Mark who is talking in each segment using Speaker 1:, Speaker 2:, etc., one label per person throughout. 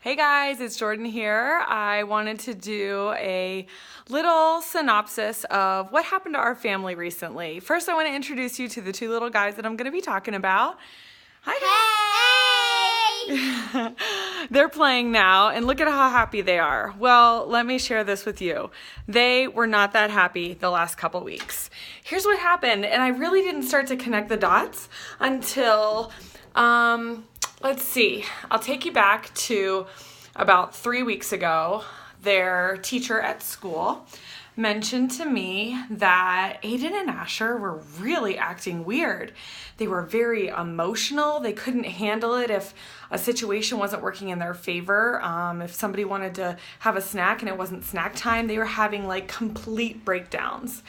Speaker 1: Hey guys, it's Jordan here. I wanted to do a little synopsis of what happened to our family recently. First, I want to introduce you to the two little guys that I'm going to be talking about. Hi guys! Hey! They're playing now, and look at how happy they are. Well, let me share this with you. They were not that happy the last couple weeks. Here's what happened, and I really didn't start to connect the dots until... let's see. I'll take you back to about 3 weeks ago. Their teacher at school mentioned to me that Aiden and Asher were really acting weird. They were very emotional. They couldn't handle it if a situation wasn't working in their favor. If somebody wanted to have a snack and it wasn't snack time, they were having like complete breakdowns.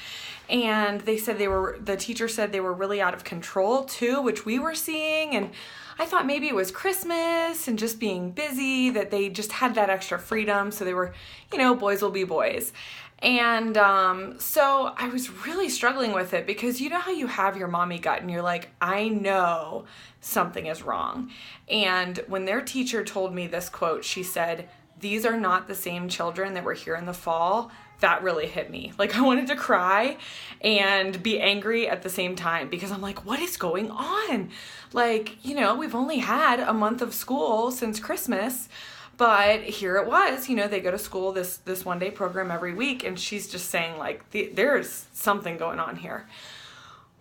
Speaker 1: And they said the teacher said they were really out of control too, which we were seeing. And I thought maybe it was Christmas and just being busy, that they just had that extra freedom. So they were, boys will be boys. And so I was really struggling with it because you know how you have your mommy gut and you're like, I know something is wrong. And when their teacher told me this quote, she said, "These are not the same children that were here in the fall." That really hit me. Like I wanted to cry and be angry at the same time because I'm like, what is going on? Like, we've only had a month of school since Christmas, but here it was, they go to school, this 1-day program every week. And she's just saying like, there's something going on here.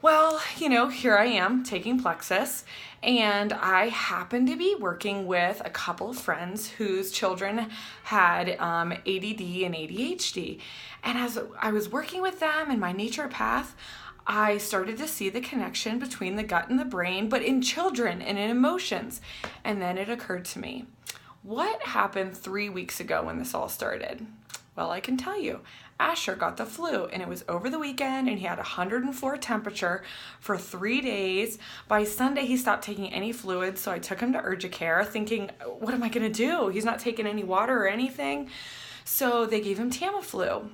Speaker 1: Well, here I am taking Plexus, and I happened to be working with a couple of friends whose children had ADD and ADHD. And as I was working with them in my nature path, I started to see the connection between the gut and the brain, but in children and in emotions. And then it occurred to me, what happened 3 weeks ago when this all started? Well, I can tell you. Asher got the flu, and it was over the weekend, and he had 104 temperature for 3 days. By Sunday, he stopped taking any fluids, so I took him to urgent care thinking, what am I going to do? He's not taking any water or anything. So they gave him Tamiflu.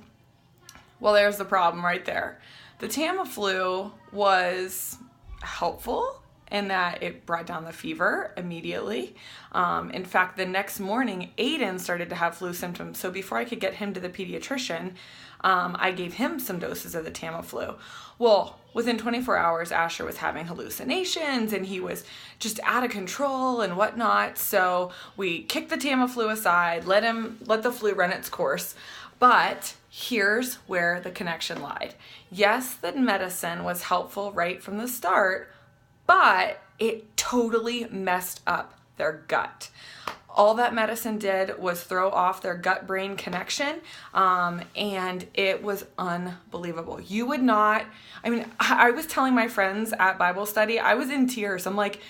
Speaker 1: Well, there's the problem right there. The Tamiflu was helpful in that it brought down the fever immediately. In fact, the next morning, Aiden started to have flu symptoms. So before I could get him to the pediatrician, I gave him some doses of the Tamiflu. Well, within 24 hours, Asher was having hallucinations and he was just out of control and whatnot. So we kicked the Tamiflu aside, let the flu run its course. But here's where the connection lied. Yes, the medicine was helpful right from the start, but it totally messed up their gut. All that medicine did was throw off their gut-brain connection, and it was unbelievable. You would not, I was telling my friends at Bible study, I was in tears. I'm like,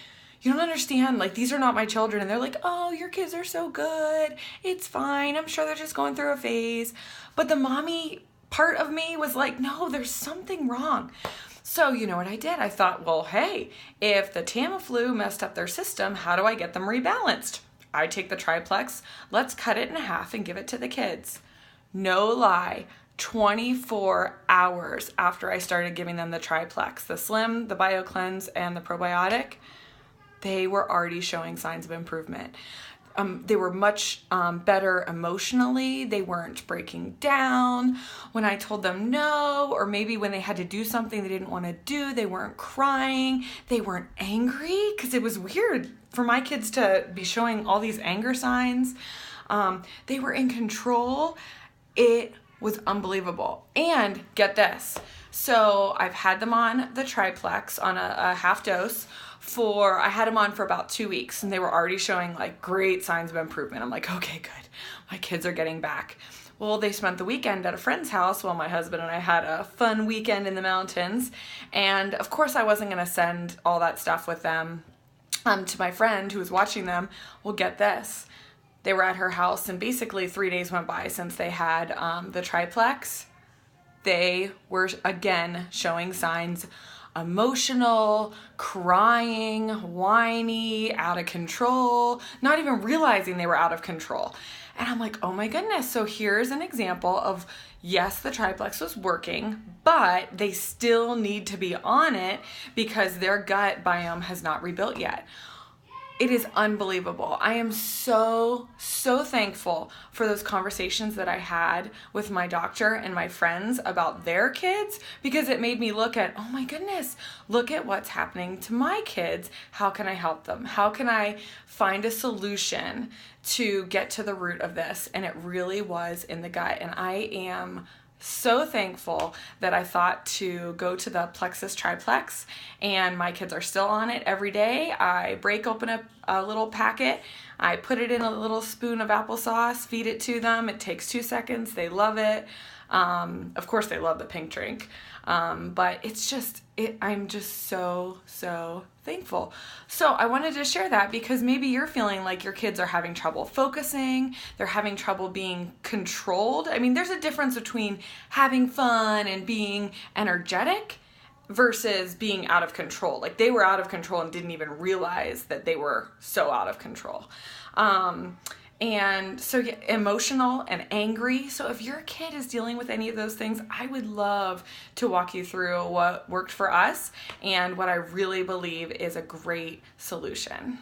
Speaker 1: you don't understand, like these are not my children. And they're like, oh, your kids are so good. It's fine. I'm sure they're just going through a phase. But the mommy part of me was like, no, there's something wrong. So you know what I did? I thought, well, hey, if the Tamiflu messed up their system, how do I get them rebalanced? I take the triplex, let's cut it in half and give it to the kids. No lie, 24 hours after I started giving them the triplex, the Slim, the BioCleanse, and the probiotic, they were already showing signs of improvement. They were much better emotionally. They weren't breaking down when I told them no, or maybe when they had to do something they didn't want to do, they weren't crying. They weren't angry, because it was weird for my kids to be showing all these anger signs. They were in control. It was unbelievable. And get this. So I've had them on the triplex on a half dose I had them on for about 2 weeks, and they were already showing like great signs of improvement. I'm like, okay, good. My kids are getting back. Well, they spent the weekend at a friend's house while my husband and I had a fun weekend in the mountains. And of course I wasn't going to send all that stuff with them to my friend who was watching them. Well, get this. They were at her house, and basically 3 days went by since they had the triplex. They were again showing signs emotional, crying, whiny, out of control, not even realizing they were out of control. And I'm like, oh my goodness. So here's an example of, yes, the triplex was working, but they still need to be on it because their gut biome has not rebuilt yet. It is unbelievable. I am so thankful for those conversations that I had with my doctor and my friends about their kids, because it made me look at, oh my goodness, look at what's happening to my kids. How can I help them? How can I find a solution to get to the root of this? And it really was in the gut. And I am so thankful that I thought to go to the Plexus Triplex, and my kids are still on it every day. I break open a little packet, I put it in a little spoon of applesauce, feed it to them. It takes 2 seconds. They love it. Of course, they love the pink drink. But it's just, I'm just so thankful. So I wanted to share that because maybe you're feeling like your kids are having trouble focusing. They're having trouble being controlled. I mean, there's a difference between having fun and being energetic versus being out of control. Like they were out of control and didn't even realize that they were so out of control. And so emotional and angry. So if your kid is dealing with any of those things, I would love to walk you through what worked for us and what I really believe is a great solution.